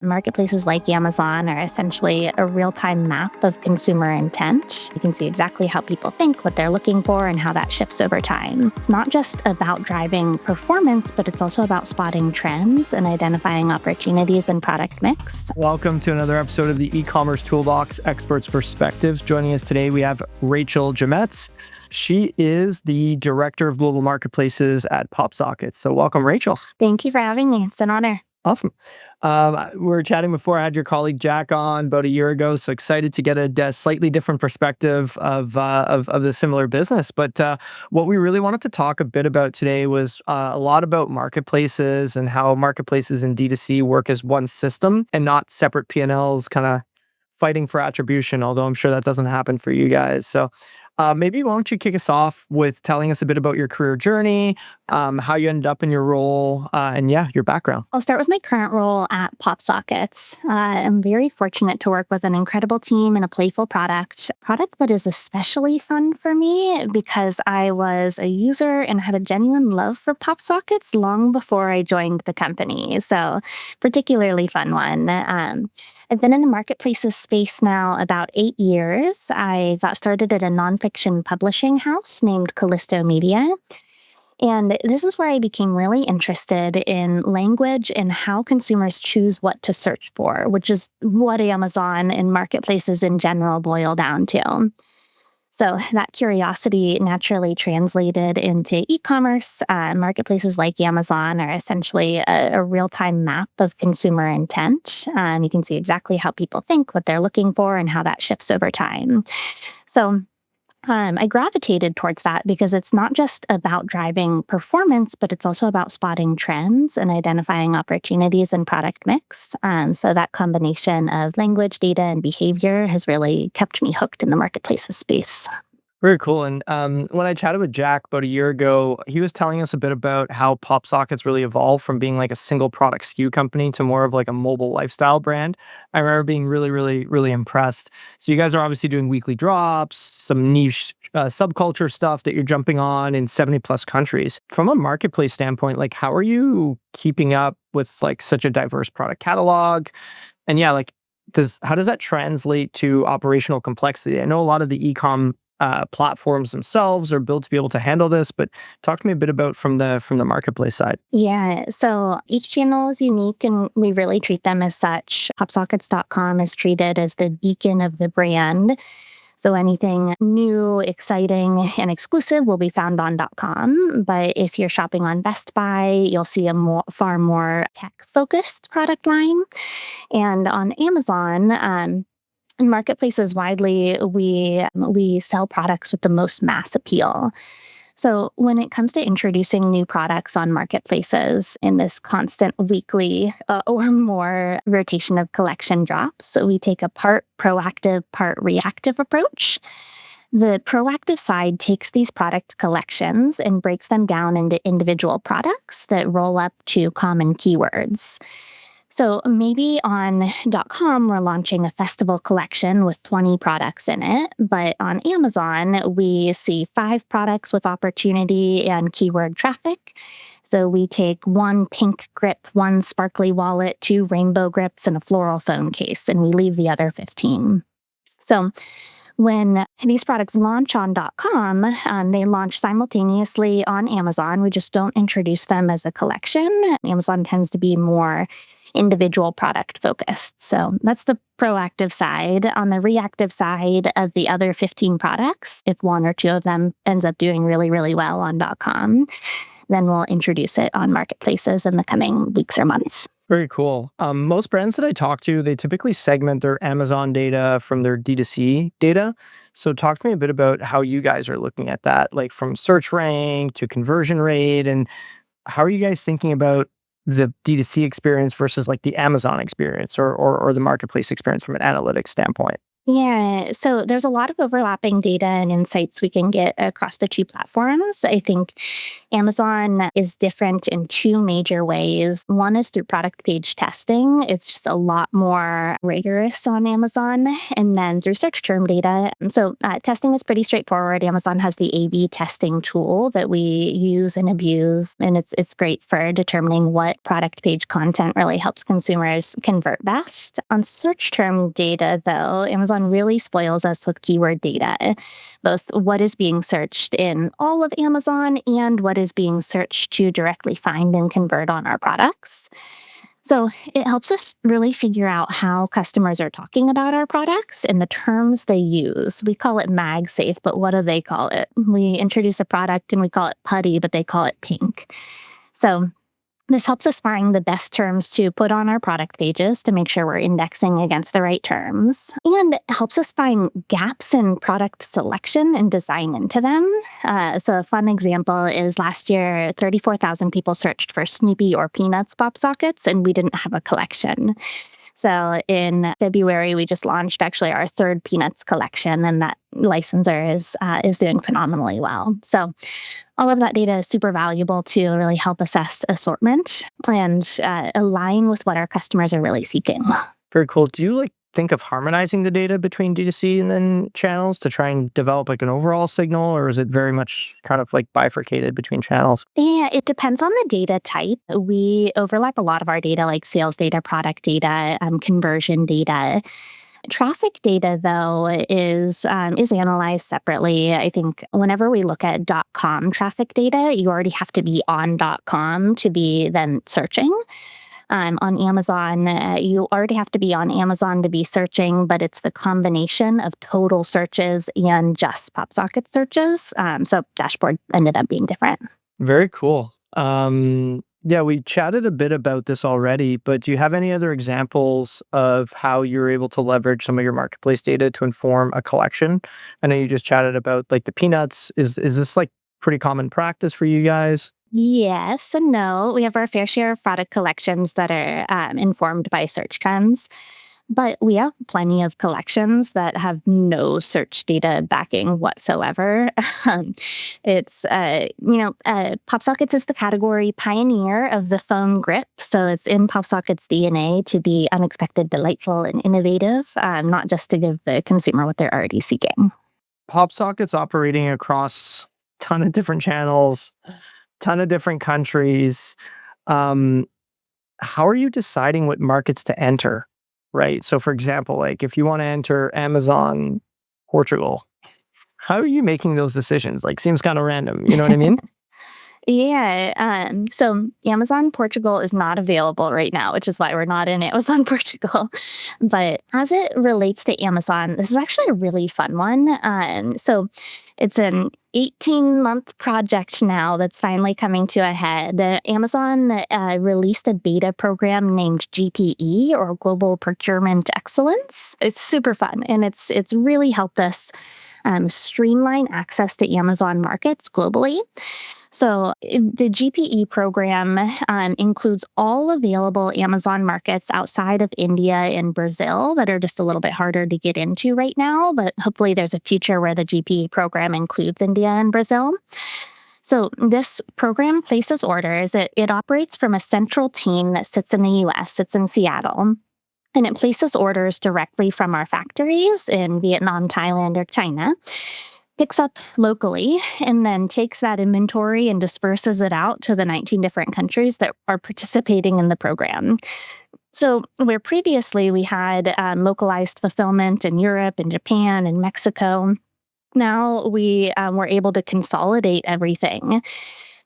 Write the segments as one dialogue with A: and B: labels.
A: Marketplaces like Amazon are essentially a real-time map of consumer intent. You can see exactly how people think, what they're looking for, and how that shifts over time. It's not just about driving performance, but it's also about spotting trends and identifying opportunities in product mix.
B: Welcome to another episode of the e-commerce toolbox experts perspectives. Joining us today, we have Rachael Jemetz. She is the director of global marketplaces at PopSockets. So welcome, Rachael.
A: Thank you for having me. It's an honor.
B: Awesome. We were chatting before. I had your colleague Jack on about a year ago, so excited to get a slightly different perspective of the similar business. But what we really wanted to talk a bit about today was a lot about marketplaces and how marketplaces and D2C work as one system and not separate P&Ls kind of fighting for attribution, although I'm sure that doesn't happen for you guys. So maybe why don't you kick us off with telling us a bit about your career journey, how you ended up in your role, and your background.
A: I'll start with my current role at PopSockets. I'm very fortunate to work with an incredible team and a playful product that is especially fun for me because I was a user and had a genuine love for PopSockets long before I joined the company. So particularly fun one. I've been in the marketplaces space now about 8 years. I got started at a nonfiction publishing house named Callisto Media. And this is where I became really interested in language and how consumers choose what to search for, which is what Amazon and marketplaces in general boil down to. So that curiosity naturally translated into e-commerce. Marketplaces like Amazon are essentially a real-time map of consumer intent. You can see exactly how people think, what they're looking for, and how that shifts over time. So I gravitated towards that because it's not just about driving performance, but it's also about spotting trends and identifying opportunities in product mix. So that combination of language, data, and behavior has really kept me hooked in the marketplaces space.
B: Very cool. And when I chatted with Jack about a year ago, he was telling us a bit about how PopSockets really evolved from being like a single product SKU company to more of like a mobile lifestyle brand. I remember being really, really, really impressed. So you guys are obviously doing weekly drops, some niche subculture stuff that you're jumping on in 70 plus countries. From a marketplace standpoint, like how are you keeping up with like such a diverse product catalog? And how does that translate to operational complexity? I know a lot of the e-com platforms themselves are built to be able to handle this, but talk to me a bit about from the marketplace side.
A: Yeah, so each channel is unique and we really treat them as such. PopSockets.com is treated as the beacon of the brand. So anything new, exciting, and exclusive will be found on .com. But if you're shopping on Best Buy, you'll see a far more tech-focused product line. And on Amazon, in marketplaces widely, we sell products with the most mass appeal. So when it comes to introducing new products on marketplaces in this constant weekly or more rotation of collection drops, so we take a part proactive, part reactive approach. The proactive side takes these product collections and breaks them down into individual products that roll up to common keywords. So maybe on .com, we're launching a festival collection with 20 products in it. But on Amazon, we see 5 products with opportunity and keyword traffic. So we take 1 pink grip, 1 sparkly wallet, 2 rainbow grips, and a floral phone case, and we leave the other 15. So when these products launch on .com, they launch simultaneously on Amazon. We just don't introduce them as a collection. Amazon tends to be more individual product focused. So that's the proactive side. On the reactive side of the other 15 products, if 1 or 2 of them ends up doing really, really well on .com, then we'll introduce it on marketplaces in the coming weeks or months.
B: Very cool. Most brands that I talk to, they typically segment their Amazon data from their D2C data. So talk to me a bit about how you guys are looking at that, like from search rank to conversion rate, and how are you guys thinking about the D2C experience versus like the Amazon experience or the marketplace experience from an analytics standpoint?
A: Yeah, so there's a lot of overlapping data and insights we can get across the two platforms. I think Amazon is different in two major ways. One is through product page testing, it's just a lot more rigorous on Amazon, and then through search term data. So, testing is pretty straightforward. Amazon has the A B testing tool that we use and abuse, and it's great for determining what product page content really helps consumers convert best. On search term data, though, Amazon really spoils us with keyword data, both what is being searched in all of Amazon and what is being searched to directly find and convert on our products. So it helps us really figure out how customers are talking about our products and the terms they use. We call it MagSafe, but what do they call it? We introduce a product and we call it putty, but they call it pink. So this helps us find the best terms to put on our product pages to make sure we're indexing against the right terms, and it helps us find gaps in product selection and design into them. So a fun example is last year, 34,000 people searched for Snoopy or Peanuts pop sockets, and we didn't have a collection. So in February, we just launched actually our third Peanuts collection, and that licensor is doing phenomenally well. So all of that data is super valuable to really help assess assortment and align with what our customers are really seeking.
B: Very cool. Do you think of harmonizing the data between D2C and then channels to try and develop an overall signal, or is it very much kind of bifurcated between channels?
A: Yeah, it depends on the data type. We overlap a lot of our data, like sales data, product data, conversion data. Traffic data, though, is analyzed separately. I think whenever we look at .com traffic data, you already have to be on .com to be then searching. On Amazon, you already have to be on Amazon to be searching, but it's the combination of total searches and just PopSocket searches. So dashboard ended up being different.
B: Very cool. Yeah, we chatted a bit about this already, but do you have any other examples of how you're able to leverage some of your marketplace data to inform a collection? I know you just chatted about the peanuts. Is this pretty common practice for you guys?
A: Yes and no. We have our fair share of product collections that are informed by search trends, but we have plenty of collections that have no search data backing whatsoever. Um, PopSockets is the category pioneer of the phone grip. So it's in PopSockets' DNA to be unexpected, delightful, and innovative, not just to give the consumer what they're already seeking.
B: PopSockets operating across a ton of different channels, ton of different countries. Um, how are you deciding what markets to enter? Right. So, for example, if you want to enter Amazon Portugal, how are you making those decisions? Seems kind of random. You know what I mean?
A: Yeah. So Amazon Portugal is not available right now, which is why we're not in Amazon Portugal. But as it relates to Amazon, this is actually a really fun one. So it's an 18-month project now that's finally coming to a head. Amazon released a beta program named GPE, or Global Procurement Excellence. It's super fun, and it's really helped us streamline access to Amazon markets globally. So the GPE program includes all available Amazon markets outside of India and Brazil that are just a little bit harder to get into right now, but hopefully there's a future where the GPE program includes India and Brazil. So this program places orders. It operates from a central team that sits in the US, sits in Seattle. And it places orders directly from our factories in Vietnam, Thailand, or China, picks up locally, and then takes that inventory and disperses it out to the 19 different countries that are participating in the program. So where previously we had localized fulfillment in Europe and Japan and Mexico, now we were able to consolidate everything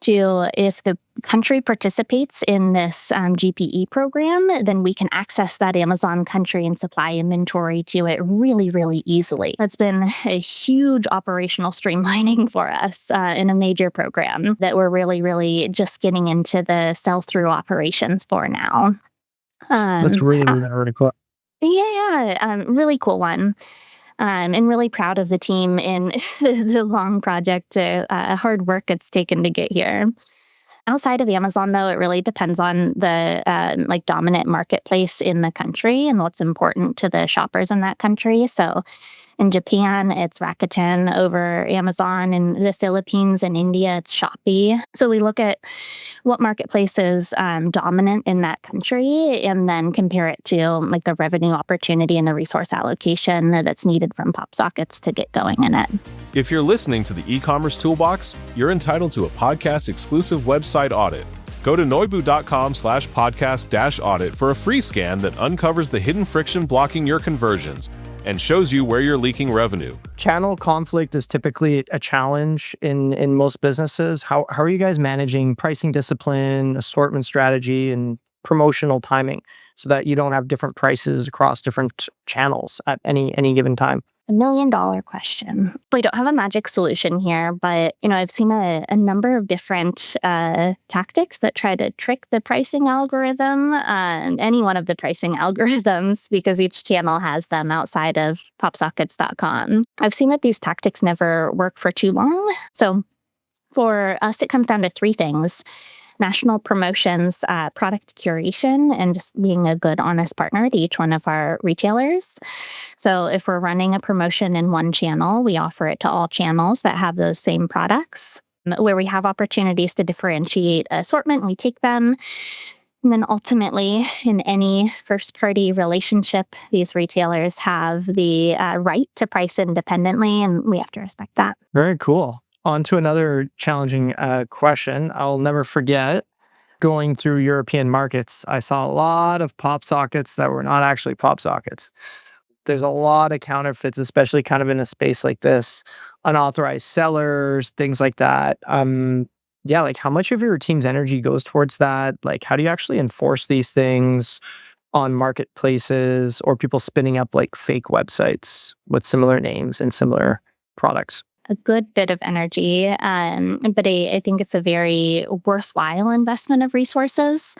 A: to, if the country participates in this GPE program, then we can access that Amazon country and supply inventory to it really, really easily. That's been a huge operational streamlining for us in a major program that we're really, really just getting into the sell-through operations for now.
B: That's really cool.
A: Really cool one. And really proud of the team in the long project, hard work it's taken to get here. Outside of Amazon, though, it really depends on the dominant marketplace in the country and what's important to the shoppers in that country. So in Japan, it's Rakuten over Amazon. In the Philippines and India, it's Shopee. So we look at what marketplace is dominant in that country and then compare it to like the revenue opportunity and the resource allocation that's needed from PopSockets to get going in it.
C: If you're listening to the e-commerce toolbox, you're entitled to a podcast-exclusive website audit. Go to noibu.com/podcast-audit for a free scan that uncovers the hidden friction blocking your conversions and shows you where you're leaking revenue.
B: Channel conflict is typically a challenge in most businesses. How are you guys managing pricing discipline, assortment strategy, and promotional timing so that you don't have different prices across different channels at any given time?
A: $1 million question. We don't have a magic solution here, but I've seen a number of different tactics that try to trick the pricing algorithm, any one of the pricing algorithms, because each channel has them outside of PopSockets.com. I've seen that these tactics never work for too long. So for us, it comes down to three things: national promotions, product curation, and just being a good, honest partner to each one of our retailers. So if we're running a promotion in one channel, we offer it to all channels that have those same products. Where we have opportunities to differentiate assortment, we take them. And then ultimately, in any first-party relationship, these retailers have the right to price independently, and we have to respect that.
B: Very cool. On to another challenging question. I'll never forget going through European markets. I saw a lot of pop sockets that were not actually pop sockets. There's a lot of counterfeits, especially kind of in a space like this, unauthorized sellers, things like that. Yeah, like how much of your team's energy goes towards that? Like, how do you actually enforce these things on marketplaces or people spinning up like fake websites with similar names and similar products?
A: A good bit of energy, but I think it's a very worthwhile investment of resources.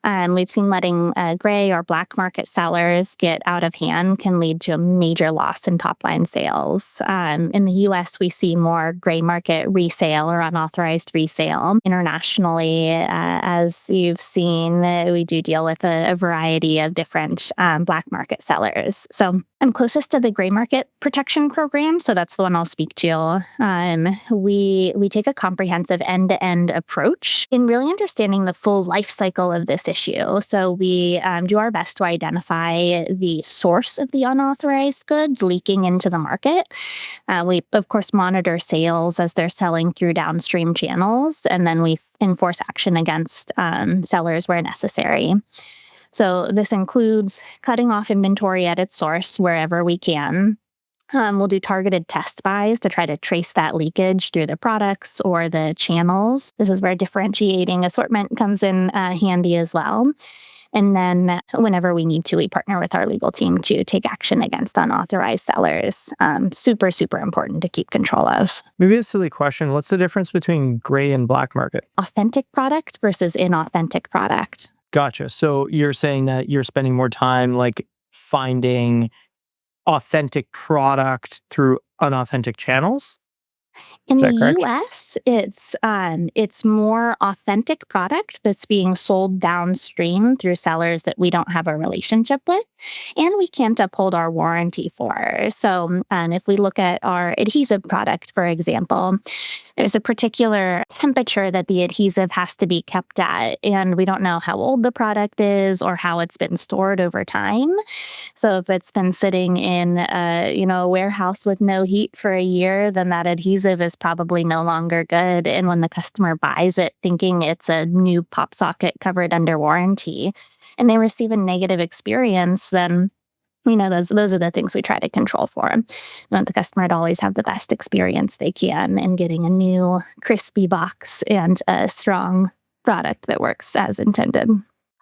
A: We've seen letting gray or black market sellers get out of hand can lead to a major loss in top-line sales. In the U.S., we see more gray market resale or unauthorized resale. Internationally, as you've seen, we do deal with a variety of different black market sellers. So I'm closest to the gray market protection program, so that's the one I'll speak to. We take a comprehensive end-to-end approach in really understanding the full life cycle of this issue. So we do our best to identify the source of the unauthorized goods leaking into the market. We, of course, monitor sales as they're selling through downstream channels, and then we enforce action against sellers where necessary. So this includes cutting off inventory at its source wherever we can. We'll do targeted test buys to try to trace that leakage through the products or the channels. This is where differentiating assortment comes in handy as well. And then whenever we need to, we partner with our legal team to take action against unauthorized sellers. Super, super important to keep control of.
B: Maybe a silly question. What's the difference between gray and black market?
A: Authentic product versus inauthentic product.
B: Gotcha. So you're saying that you're spending more time like finding authentic product through unauthentic channels?
A: In
B: Is that
A: the
B: correct?
A: US, it's more authentic product that's being sold downstream through sellers that we don't have a relationship with, and we can't uphold our warranty for. So if we look at our adhesive product, for example, there's a particular temperature that the adhesive has to be kept at, and we don't know how old the product is or how it's been stored over time. So if it's been sitting in a warehouse with no heat for a year, then that adhesive is probably no longer good. And when the customer buys it thinking it's a new pop socket covered under warranty and they receive a negative experience, then those are the things we try to control for them. We want the customer to always have the best experience they can in getting a new crispy box and a strong product that works as intended.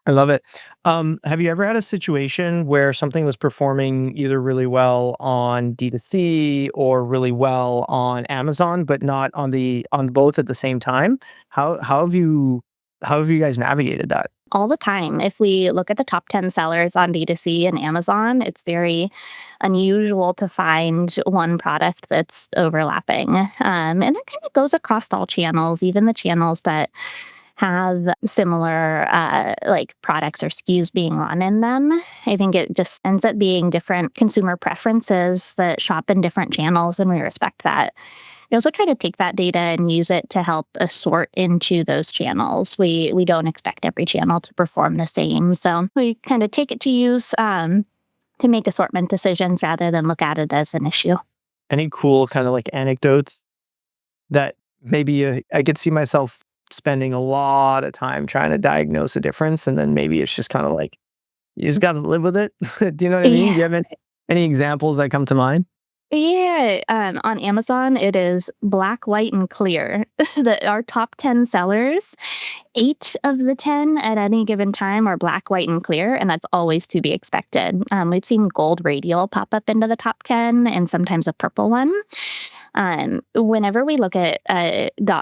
B: I love it. Have you ever had a situation where something was performing either really well on D2C or really well on Amazon, but not on both at the same time? How have you guys navigated that?
A: All the time. If we look at the top 10 sellers on D2C and Amazon, it's very unusual to find one product that's overlapping. And that kind of goes across all channels, even the channels that have similar like products or SKUs being run in them. I think it just ends up being different consumer preferences that shop in different channels, and we respect that. We also try to take that data and use it to help assort into those channels. We don't expect every channel to perform the same, so we kind of take it to use to make assortment decisions rather than look at it as an issue.
B: Any cool kind of like anecdotes that maybe I could see myself spending a lot of time trying to diagnose a difference, and then maybe it's just kind of like you just got to live with it. Do you know what I mean? Do you have any examples that come to mind?
A: Yeah, on Amazon, it is black, white, and clear. Our top 10 sellers, 8 of the 10 at any given time are black, white, and clear, and that's always to be expected. We've seen gold radial pop up into the top 10 and sometimes a purple one. Whenever we look at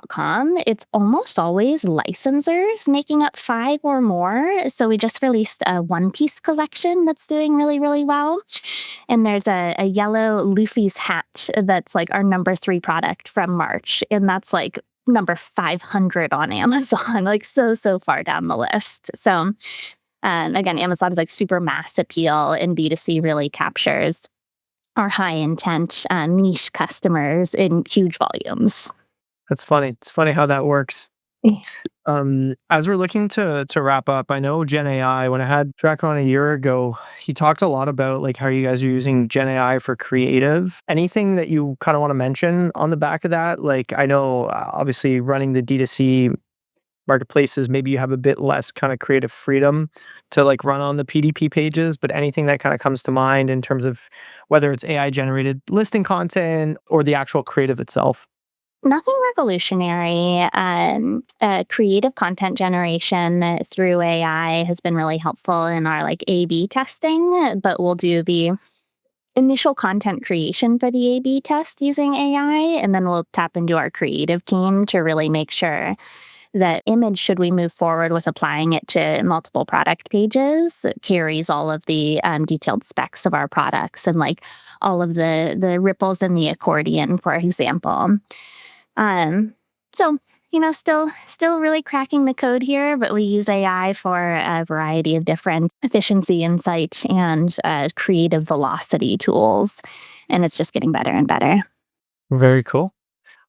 A: .com, it's almost always licensors making up 5 or more. So we just released a one-piece collection that's doing really, really well. And there's a yellow Luffy's hat that's like our number 3 product from March. And that's like number 500 on Amazon, like so far down the list. So again, Amazon is like super mass appeal, and D2C really captures our high intent niche customers in huge volumes.
B: That's funny. It's funny how that works. As we're looking to wrap up, I know Gen AI, when I had Jack on a year ago, he talked a lot about like how you guys are using Gen AI for creative. Anything that you kind of want to mention on the back of that? Like, I know obviously running the D2C marketplaces, maybe you have a bit less kind of creative freedom to like run on the PDP pages, but anything that kind of comes to mind in terms of whether it's AI generated listing content or the actual creative itself?
A: Nothing revolutionary. Creative content generation through AI has been really helpful in our like A/B testing, but we'll do the initial content creation for the A/B test using AI, and then we'll tap into our creative team to really make sure that image, should we move forward with applying it to multiple product pages, it carries all of the detailed specs of our products and like all of the ripples in the accordion, for example. So, still really cracking the code here, but we use AI for a variety of different efficiency, insight, and creative velocity tools. And it's just getting better and better.
B: Very cool.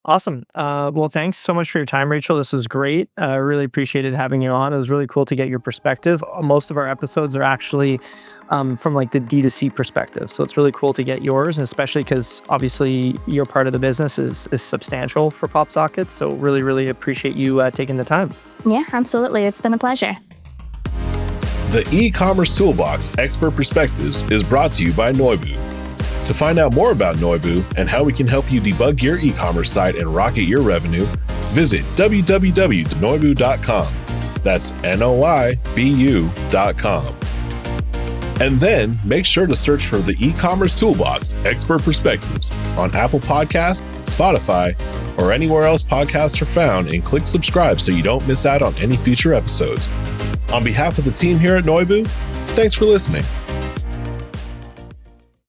B: Awesome. Well, thanks so much for your time, Rachel. This was great. I really appreciated having you on. It was really cool to get your perspective. Most of our episodes are actually from like the D2C perspective. So it's really cool to get yours, and especially because obviously your part of the business is substantial for PopSockets. So really, really appreciate you taking the time.
A: Yeah, absolutely. It's been a pleasure.
C: The e-commerce toolbox Expert Perspectives is brought to you by Noibu. To find out more about Noibu and how we can help you debug your e-commerce site and rocket your revenue, visit www.noibu.com. That's NOIBU.com. And then make sure to search for the e-commerce toolbox Expert Perspectives on Apple Podcasts, Spotify, or anywhere else podcasts are found, and click subscribe so you don't miss out on any future episodes. On behalf of the team here at Noibu, thanks for listening.